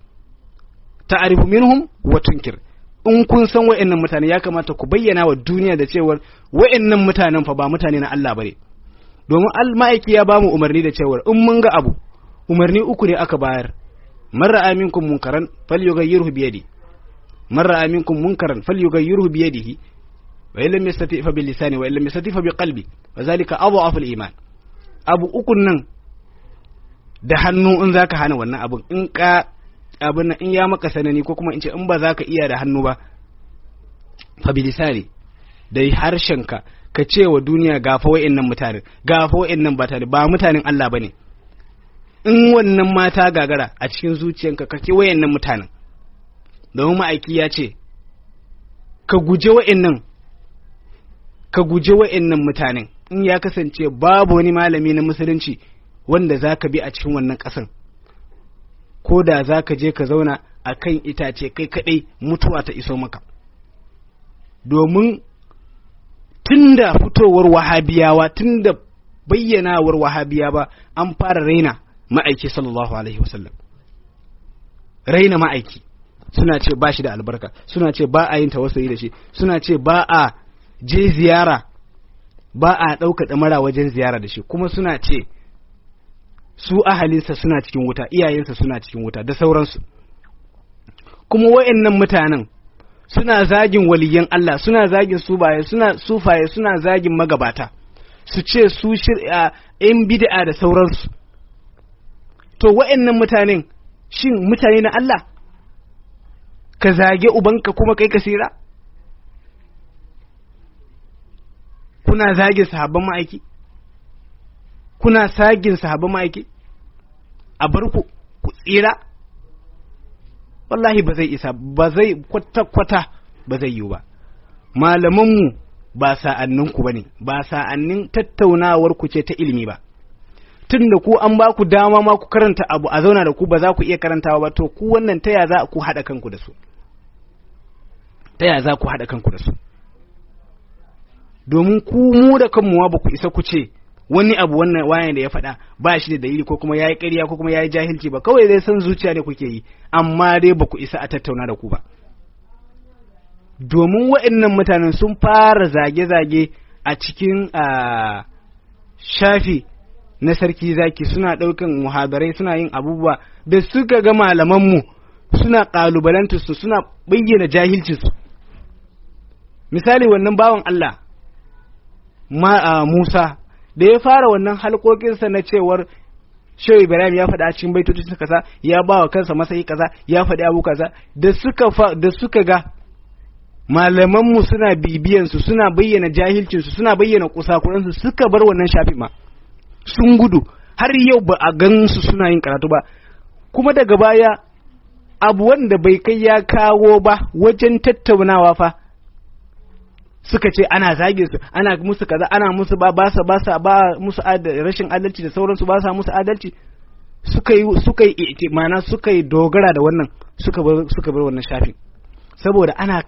Ta'rifu minhum wa tunkir. In kun san wa'annan mutane ya kamata ku bayyana wa duniya da cewar wa'annan mutanen fa ba mutane na Allah bane. Domin al-ma'aiki ya bamu umarni da cewar in mun ga abu, umarni uku ne aka bayar. Man ra'a minkum munkaran falyughayyirhu bi yadihi, man ra'a minkum munkaran falyughayyirhu bi yadihi, wa illam yastati' fa bi lisani, wa illam yastati' fa bi qalbi, wa zalika adhafu al-iman. Abu ukun nan da hannu in zaka hana wannan abun, abin nan in ya maka sanani ko kuma in ce in ba za ka iya da hannu ba, fa bi lisani, da harshenka ka ce wa duniya gafa wa'annan mutane, gafa wa'annan ba mutanen Allah bane. In wannan mata gagara a cikin zuciyanka ka ce wa'annan mutanen, domin ma'aiki ya ce ka guje wa'annan mutanen. In ya kasance babu wani malami na musulunci wanda za ka bi a cikin wannan ƙasan, ko da za ka je ka zauna a kan itace kai kaɗai, mutuwa ta iso maka. Domin tun da fitowar wahabiyawa, tun da bayyanawar wahabiyawa, an fara raina ma'aiki sallallahu alaihi wasallam, raina ma'aiki. Suna ce ba shi da albarka, suna ce ba a yin tawassuli da shi, suna ce ba a je ziyara, ba a ɗauka ɗamara wajen ziyara da shi, kuma suna ce su ahalinsa suna cikin wuta, iyayensa suna cikin wuta da sauransu. Kuma wayannan mutanen suna zagin waliyan Allah, suna zagin sufaye, suna zagin magabata, su ce su shir'a in bid'a da sauransu. To wayannan mutanen shin mutane na Allah? Ka zage ubanka kuma kai kasira? Kuna zagin sahabban ma'aiki? Kuna sagin sahabban ma'aiki? A bar ku tsira? Wallahi ba zai isa, ba zai kwata-kwata ba zai yi ba. Malamanmu ba sa'anninku ba ne, ba sa'annin tattaunawar ku ce ta ilimi ba. Tun da ku an ba ku dama ma ku karanta abu a zauna da ku ba za ku iya karantawa ba, to ku wannan ta ya za ku haɗa kanku da su? Ta ya za ku haɗa kanku da su? Domin ku mu da kanmu ba ku isa ku ce wani abu wannan wayan da ya faɗa ba shi da dalili ko kuma yayi ƙarya ko kuma yayi jahilci ba, kawai zai san zuciya ne kuke yi, amma dai ba ku isa a tattauna da ku ba. Domin waɗannan mutanen sun fara zage-zage a cikin shafi na sarki zaki, suna ɗaukan muhadarai, suna yin abubuwa da suka ga malamanmu suna ƙalubalantarsu, suna bayyana jahilcinsu. Misali wannan bawan Allah Musa da ya fara wannan halkokinsa na cewar Shehu Ibrahim ya faɗa a cikin baitocin kaza, ya ba wa kansa matsayi kaza, ya faɗi abu kaza, da suka ga malamanmu suna bibiyansu, suna bayyana jahilcinsu, suna bayyana kusakuransu, suka bar wannan shafi ma, sun gudu, har yau ba a gansu suna yin karatu ba. Kuma daga baya abu wanda bai kai ya kawo ba wajen tattaunawa fa, suka ce ana zage su, ana musu kaza, ana musu ba musu rashin adalci da sauransu, ba sa musu adalci. Suka yi dogara da wannan, suka bar wannan shafin saboda ana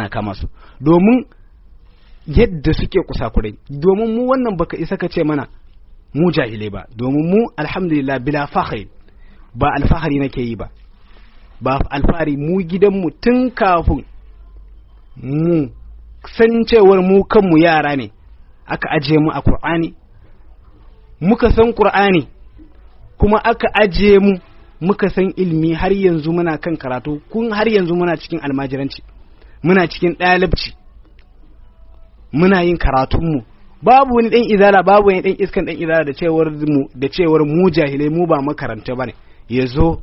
kama su, domin yadda suke kusakurai. Domin mu wannan baka isa ka ce mana mu jahilai ba, domin mu alhamdulillah bila fakhri, ba alfahari nake yi ba alfahari. Mu gidanmu tun kafin mu san cewar mu kanmu yara ne aka ajiye mu a Qur'ani, muka san Qur'ani, kuma aka ajiye mu muka san ilimi. Har yanzu muna kan karatu, har yanzu muna cikin almajiranci, muna cikin ɗalibci, muna yin karatunmu. Babu wani ɗan izala, babu wani ɗan iskan ɗan izala da cewar mu jahilai, mu ba makaranta bane, yazo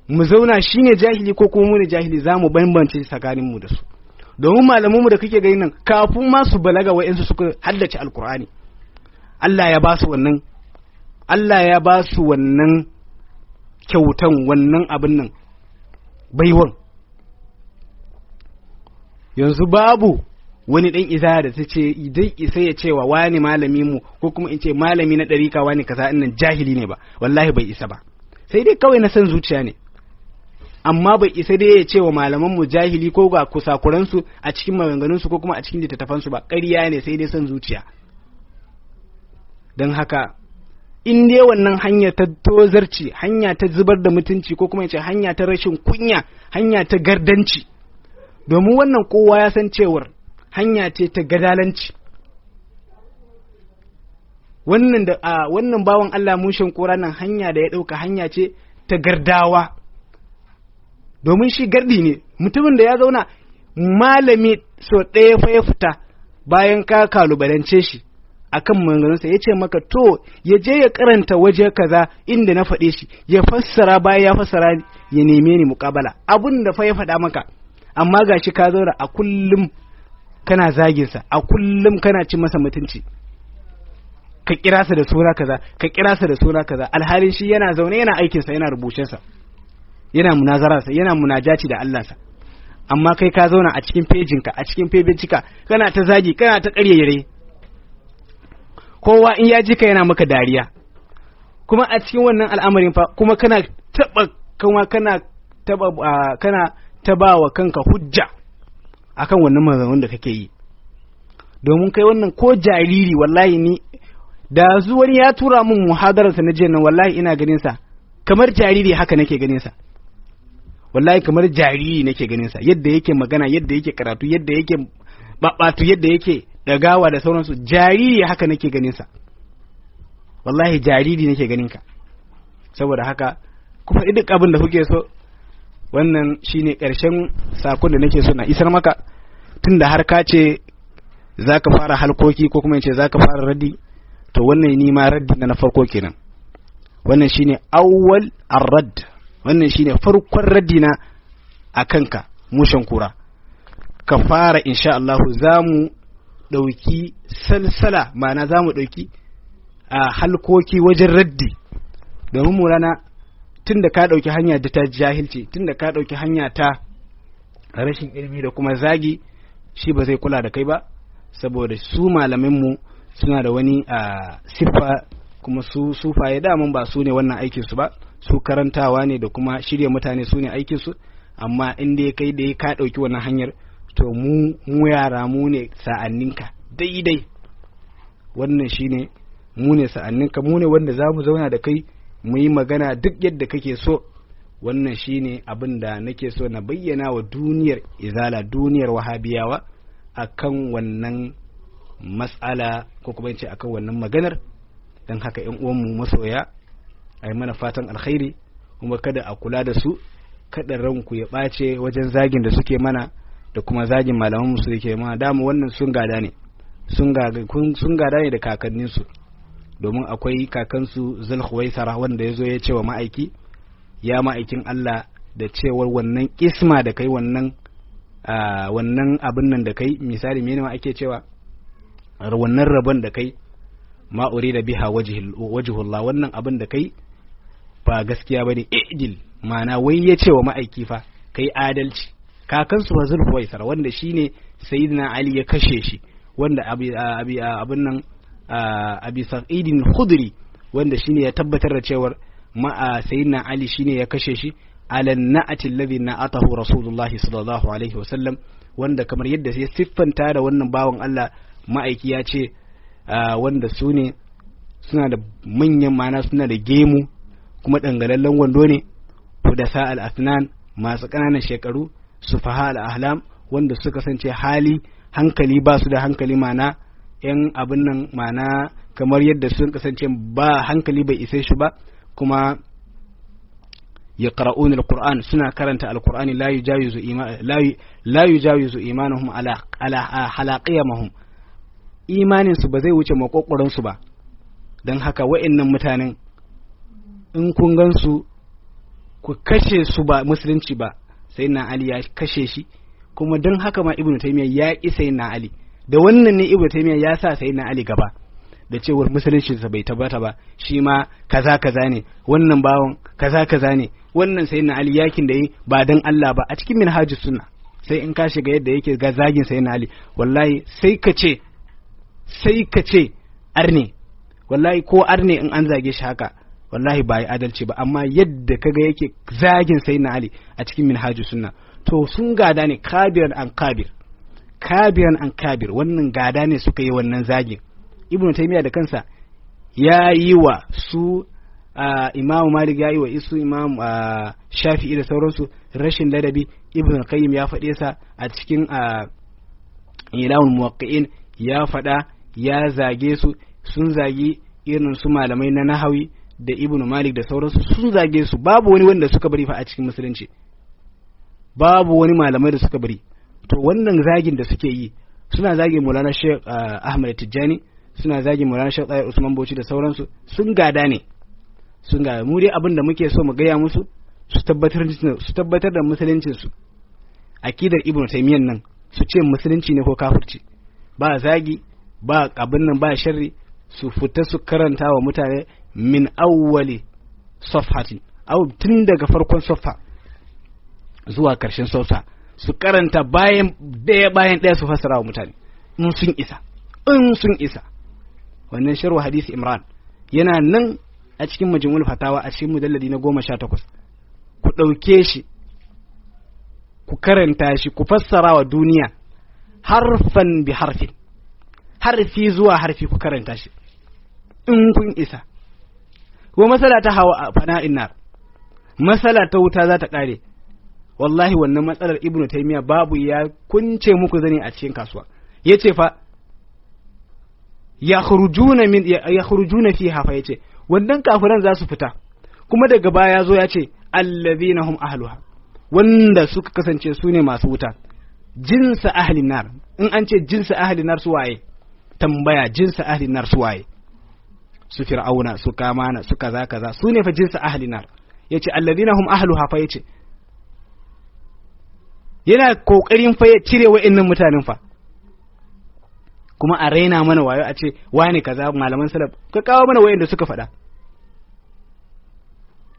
mu zauna shine jahili ko kuma mu ne jahili, za mu bambance tsakaninmu da su. Domin malamanmu da kake gani nan, kafin ma su balaga wa'yansu suka haddace alkur'ani. Allah ya ba su wannan kyautan, wannan abin nan baiwan. Yanzu babu wani ɗan izaya da ta ce idan isa ya cewa wani malami mu, ko kuma in ce malami na ɗarika wani kaza nan jahili ne ba, wallahi bai isa ba. Sai dai kawai na san zuciya ne, amma bai isa dai ya ce wa malaman mu jahili ko ga kusakuransu a cikin maganganunsu ko kuma a cikin littattafansu ba. Ƙarya ne, sai dai san zuciya. Don haka in dai wannan hanya ta tozarci, hanya ta zubar da mutunci, ko kuma ce hanya ta rashin kunya, hanya ta gardanci, domin wannan kowa ya san cewar hanya ce ta gadalanci. Wannan bawan Allah mushin kora nan hanya da ya ɗauka hanya ce ta gardawa, domin shi gardi ne. Mutumin da ya zauna malami so ɗaya fa ya fita bayan ka kalubalance shi akan maganganunsa, ya ce maka to ya je ya karanta waje kaza inda na faɗe shi, ya fassara, bayan ya fassara ya neme ni muƙabala, abin da fa ya faɗa maka. Amma gashi ka zauna a kullum kana zaginsa, a kullum kana ci masa mutunci, ka kira sa da suna kaza, ka kira sa da suna kaza, alhalin shi yana zaune yana aikinsa, yana rubucensa, yana munazararsa, yana munajaci da Allahnsa. Amma kai ka zauna a cikin fejinka, a cikin febincika, kana ta zagi, kana ta ƙaryayire, kowa in ya ji ka yana maka dariya. Kuma a cikin wannan al'amarin fa, kuma kana taba wa kanka hujja akan wannan maganganun da kake yi. Domin kai wannan ko jariri, wallahi ni da wani ya tura min muhadararsa na jiya nan, wallahi ina ganin sa kamar jariri, haka nake ganin sa, wallahi kamar jariri nake ganin sa, yadda yake magana, yadda yake karatu, yadda yake babbatu, yadda yake dagawa da sauransu, jariri haka nake ganin sa. wallahi jariri nake ganin ka. Saboda haka ku faɗi duk abin da kuke so. Wannan shine ƙarshen sakon da nake so na isar maka, tunda har ka ce za ka fara halkoki ko kuma ce za ka fara raddi, to wannan ni ma raddi na farko kenan. Wannan shine awwal ar-radd, wannan shine farkon raddi na akan ka mushen kura. Ka fara insha Allah za mu ɗauki salsala, ma'ana za mu ɗauki a halkoki wajen raddi, domin mu rana tun da ka ɗauki hanya da ta jahilci, tun da ka ɗauki hanya ta rashin ilimi da kuma zagi, shi ba zai kula da kai ba, saboda su malaminmu suna da wani siffa, kuma su sufaye daman ba su ne wannan aikinsu ba, su karantawa ne da kuma shirya mutane su ne aikinsu. Amma in dai kai da ka ɗauki wannan hanyar, to mu yara mu ne sa'anninka daidai. Wannan shine mu ne sa'anninka, mu ne wanda za mu zauna da kai mu yi magana duk yadda kake so. Wannan shine abin da nake so na bayyana wa duniyar izala, duniyar wahabiyawa, akan wannan mas'ala ko kuma ce akan wannan maganar. Dan haka ƴan uwanmu masoya, ai mana fatan alkhairi, kuma kada a kula da su, kada ranku ya ɓace wajen zagin da suke mana da kuma zagin malaman musu da ke mana. Dama wannan sun gada ne, sun gada ne da kakanninsu, domin akwai kakansu Zulkhuwaisara wanda ya zo ya ce wa ma'aiki, ya ma'aikin Allah, da cewar wannan isma da kai, wannan abin nan da kai, misali mene ma ake cewa, wannan rabon da kai, ma urida biha wajhullah, wannan abin da kai ba gaskiya bane, ijil, ma'ana wai ya ce wa ma'aiki fa kai adalci. Kakansu fa Zulkhuwaisara wanda shine sayyidina Ali ya kashe shi, wanda abin nan Abi Sa'idin Khudri, wanda shine ya tabbatar da cewar sayyidina Ali shine ya kashe shi, alan na'ati alladhi na'atahu Rasulullah sallallahu alaihi wasallam, wanda kamar yadda sai siffanta da wannan bawan Allah, ma'aiki ya ce wanda su ne suna da manyan, ma'ana suna da gemu kuma dangalallen wando ne, hudasa al-asnan, masu ƙananan shekaru, sufaha al-ahlam, wanda suka kasance hankali ba su da hankali, ma'ana yan abin nan, ma'ana kamar yadda sun kasance ba hankali bai isa shi ba, kuma yaqra'una al-Qur'an, suna karanta al-Qur'ani, la yujawizu imanuhum ala halaqiyamahum, imanin su ba zai wuce makokoron su ba. Dan haka wa'annan mutanen in kun gansu ku kashe su ba musulunci ba. Sayyidina Ali ya kashe shi, kuma don haka ma Ibn Taymiyyah ya ƙi Sayyidina Ali. Da wannan ne Ibn Taymiyyah ya sa Sayyidina Ali gaba, da cewar musuluncinsa bai tabbata ba, shi ma kaza ne, wannan bawon kaza ne, wannan Sayyidina Ali yakin da yi ba dan Allah ba. A cikin Minhajus Sunna sai in ka shiga yadda yake ga zagin Sayyidina Ali, wallahi sai ka ce arne, wallahi ko arne in an zage shi haka, wallahi ba yi adalci ba. Amma yadda kaga yake zagin Sayyidina Ali a cikin Minhajus Sunna, to sun gada ne kabiran an kabir, wannan gada ne suka yi wannan zagin. Ibn Taymiyyah da kansa ya yi wa su Imam Malik, ya yi wa isu Imam Shafi'i da sauransu rashin ladabi. Ibn Qayyim ya faɗe sa a cikin Ilahul Muwaqqi'in, ya faɗa, ya zage su, sun zagi irin su malamai na Nahawi da Ibn Malik da sauransu, sun zage su. Babu wani wanda suka bari fa a cikin musulunci, babu wani malamai da suka bari. To wannan zagin da suke yi, suna zagin Maulana Sheikh Ahmad Tijjani, suna zagin Maulana Sheikh Tahir Usman Bauchi da sauransu, sun gada ne, sun gada. Mu dai abin da muke so mu gaya musu, su tabbatar da musuluncin su, akidar Ibn Taymiyyah nan, su ce musulunci ne ko kafirci, ba zagi, ba abin nan, ba sharri, su fita su karanta wa mutane min awwali safhati, tun daga farkon safha zuwa karshen safha, su karanta bayan ɗaya su fassara wa mutane in sun isa. Wannan sharh hadisi Imran yana nan a cikin Majmu'ul Fatawa a cikin mujalladi na 18. Ku ɗauke shi, ku karanta shi, ku fassara wa duniya harfan bi harfin, harfi zuwa harfi, ku karanta shi in kun isa. Kuma masala ta hawa fana'in nar, masala ta wuta za ta ƙare. Wallahi wannan matsalar Ibn Taymiyyah babu ya kunce muku zane a cikin kasuwa. Yace fa yakhrujuna fiha fa yace wannan kafiran za su fita kuma daga baya zo ya ce allazina hum ahluha wanda suka kasance su ne masu wuta jinsa ahlin nar in an ce jinsa ahlin nar su waye tambaya jinsa ahlin nar su waye su fir'auna su kamana su kaza su ne fa jinsa ahlin nar yace allazina hum ahluha fa yace yana kokarin fa ya cire wa'annan mutanen fa kuma a raina mana wayo a ce wani kaza malaman salaf ka kawo mana wa'anda suka faɗa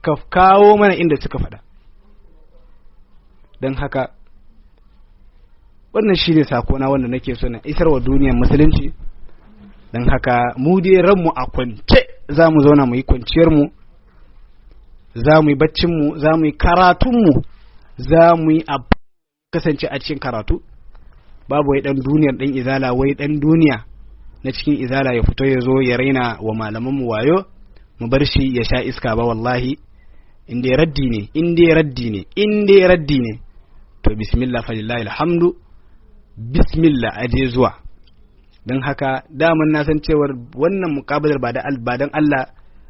ka kawo mana inda suka faɗa don haka wannan shi ne sakona wanda nake so na isar wa duniyar musulunci don haka mu dai ranmu a kwance za mu zauna mu yi kwanciyarmu za mu yi baccinmu za mu yi karatunmu za mu yi kasance a cikin karatu babu wai dan duniyar dan izala wai dan duniya na cikin izala ya fito ya zo ya raina wa malamanmu wayo mu bar shi ya sha iska ba wallahi inda raddi ne to bismillah falillahi alhamdu bismillah aje zuwa don haka daman na san cewar wannan mukabalar ba dan Allah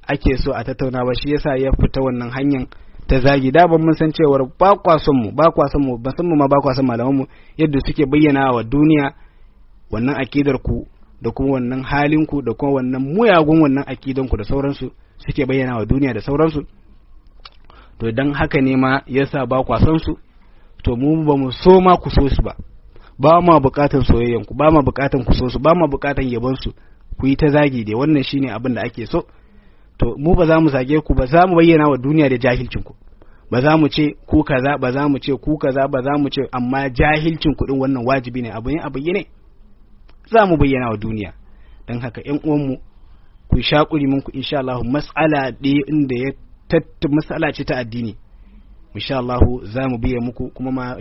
ake so a tattauna ba shi yasa ya fita wannan hanyar ta zagi da ban mun san cewar ba kwa son mu ba san mu ma ba kwa son malaman mu yadda suke bayyana wa duniya wannan akidar ku da kuma wannan halin ku da kuma wannan muyagun wannan akidan ku da sauransu suke bayyana wa duniya da sauransu to dan haka ne ma yasa ba kwa son su to mu ba mu so ma ku so su ba ma bukatan soyayyan ku ba ma bukatan ku so su ba ma bukatan yabon su ku yi ta zagi dai wannan shine abin da ake so to mu ba za mu zage ku ba za mu bayyana wa duniya da jahilcin ku ba za mu ce ku kaza ba za mu ce ku kaza ba za mu ce amma jahilcin ku din wannan wajibi ne abu ne a bayyane za mu bayyana wa duniya dan haka ƴan uwan mu ku shakuri mun ku insha Allah mas'ala ɗaya inda ya mas'ala ce ta addini insha Allah za mu biya muku kuma ma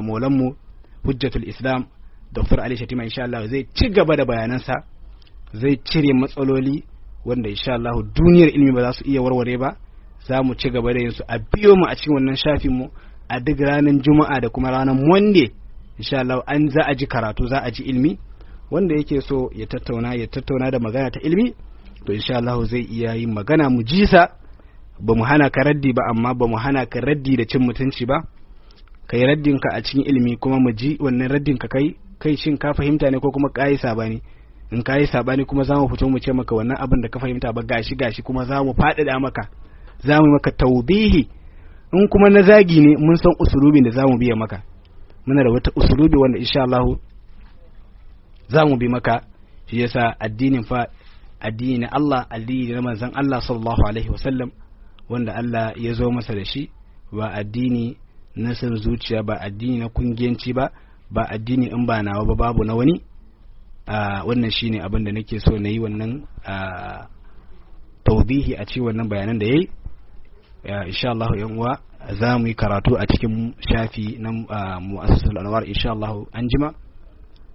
maulan mu hujjatul islam Dr. Ali Shatima insha Allah zai ci gaba da bayanansa zai cire matsaloli wanda insha Allah duniyar ilimi ba za su iya warware ba za mu ci gaba da yin su a biyo mu a cikin wannan shafin mu a duk ranar juma'a da kuma ranar monday insha Allah an za a ji karatu za a ji ilimi wanda yake so ya tattauna da magana ta ilimi to insha Allah zai iya yin magana mu jisa ba mu hana ka raddi ba amma ba mu hana ka raddi da cin mutunci ba kai raddin ka a cikin ilimi kuma mu ji wannan raddin ka kai shin ka fahimta ne ko kuma kai sabani in ka yi sabani kuma za mu fito mu ce maka wannan abin da ka fahimta ba gashi kuma za mu faɗaɗa maka za mu maka taubihi in kuma na zagi ne mun san usulubin da za mu biya maka muna da wata usulubi wanda insha Allah za mu bi maka shi yasa addinin addini na Allah addini na manzon Allah sallallahu alaihi wasallam wanda Allah ya zo masa da shi ba addini na san zuciya ba addini na kungiyanci ba addini in ba nawa ba babu na wani wannan shine abin da nake so na yi wannan tawbihi a cikin wannan bayanan da yayi insha Allah yan uwa za mu yi karatu a cikin shafi na mu'assasatul anwar insha Allah anjima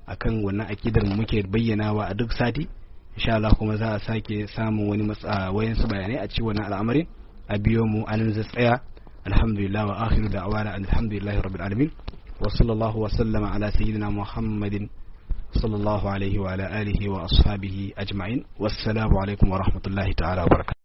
akan wannan akidar mu muke bayyanawa a duk sati insha Allah kuma za a sake samun wani wayansu bayanai a cikin wannan al'amari a biyo mu anan zai tsaya alhamdulillah wa akhiru da'wana alhamdulillahi rabbil alamin wa sallallahu wa sallama ala sayyidina muhammadin صلى الله عليه وعلى آله وأصحابه أجمعين والسلام عليكم ورحمة الله تعالى وبركاته.